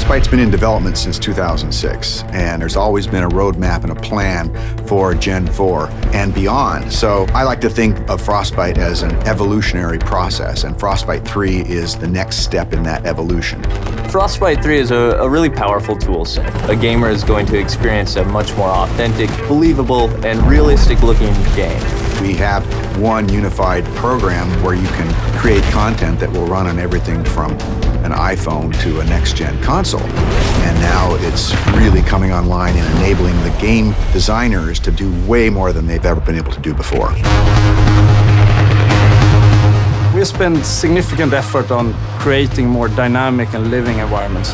Frostbite's been in development since 2006, and there's always been a roadmap and a plan for Gen 4 and beyond. So I like to think of Frostbite as an evolutionary process, and Frostbite 3 is the next step in that evolution. Frostbite 3 is a really powerful tool set. A gamer is going to experience a much more authentic, believable, and realistic-looking game. We have one unified program where you can create content that will run on everything from an iPhone to a next-gen console. And now it's really coming online and enabling the game designers to do way more than they've ever been able to do before. We spend significant effort on creating more dynamic and living environments.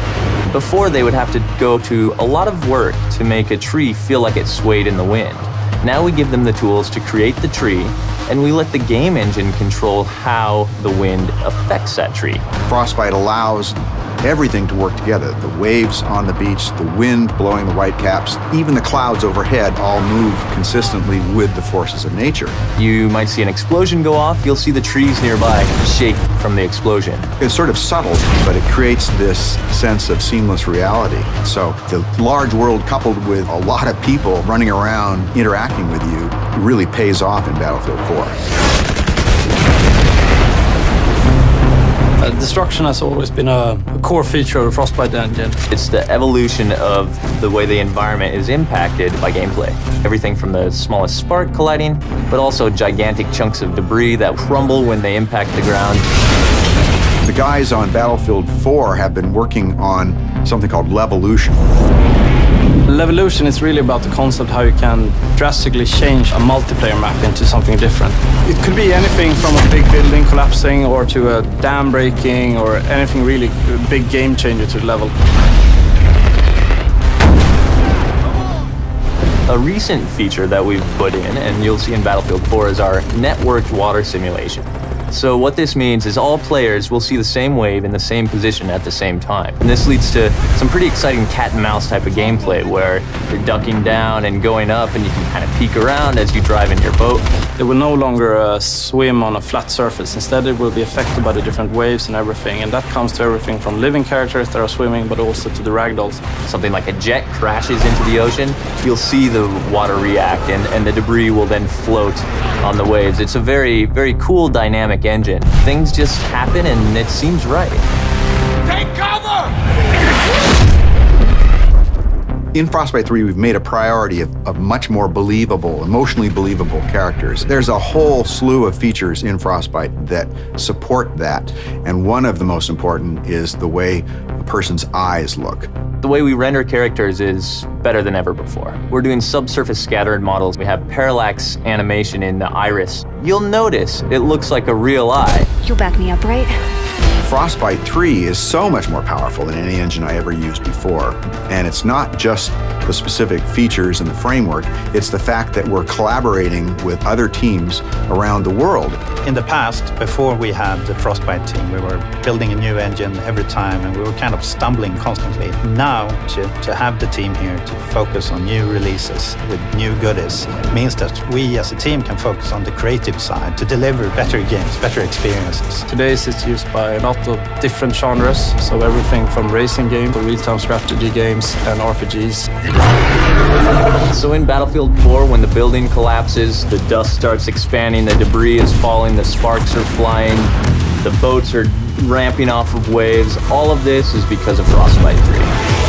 Before, they would have to go to a lot of work to make a tree feel like it swayed in the wind. Now we give them the tools to create the tree, and we let the game engine control how the wind affects that tree. Frostbite allows everything to work together. The waves on the beach, the wind blowing the whitecaps, even the clouds overhead all move consistently with the forces of nature. You might see an explosion go off, you'll see the trees nearby shake from the explosion. It's sort of subtle, but it creates this sense of seamless reality. So the large world coupled with a lot of people running around interacting with you really pays off in Battlefield 4. Destruction has always been a core feature of the Frostbite engine. It's the evolution of the way the environment is impacted by gameplay. Everything from the smallest spark colliding, but also gigantic chunks of debris that crumble when they impact the ground. The guys on Battlefield 4 have been working on something called Levolution. Levolution is really about the concept how you can drastically change a multiplayer map into something different. It could be anything from a big building collapsing or to a dam breaking or anything really big game changer to the level. A recent feature that we've put in, and you'll see in Battlefield 4, is our networked water simulation. So what this means is all players will see the same wave in the same position at the same time. And this leads to some pretty exciting cat and mouse type of gameplay where you're ducking down and going up and you can kind of peek around as you drive in your boat. It will no longer swim on a flat surface. Instead, it will be affected by the different waves and everything. And that comes to everything from living characters that are swimming, but also to the ragdolls. Something like a jet crashes into the ocean, you'll see the water react and the debris will then float on the waves. It's a very, very cool dynamic engine. Things just happen and it seems right. Take cover! In Frostbite 3, we've made a priority of much more believable, emotionally believable characters. There's a whole slew of features in Frostbite that support that, and one of the most important is the way a person's eyes look. The way we render characters is better than ever before. We're doing subsurface scattered models. We have parallax animation in the iris. You'll notice it looks like a real eye. You'll back me up, right? Frostbite 3 is so much more powerful than any engine I ever used before. And it's not just the specific features and the framework, it's the fact that we're collaborating with other teams around the world. In the past, before we had the Frostbite team, we were building a new engine every time and we were kind of stumbling constantly. Now, to have the team here to focus on new releases with new goodies means that we as a team can focus on the creative side to deliver better games, better experiences. Today it's used by a lot of different genres, so everything from racing games to real-time strategy games and RPGs. So in Battlefield 4, when the building collapses, the dust starts expanding, the debris is falling, the sparks are flying, the boats are ramping off of waves, all of this is because of Frostbite 3.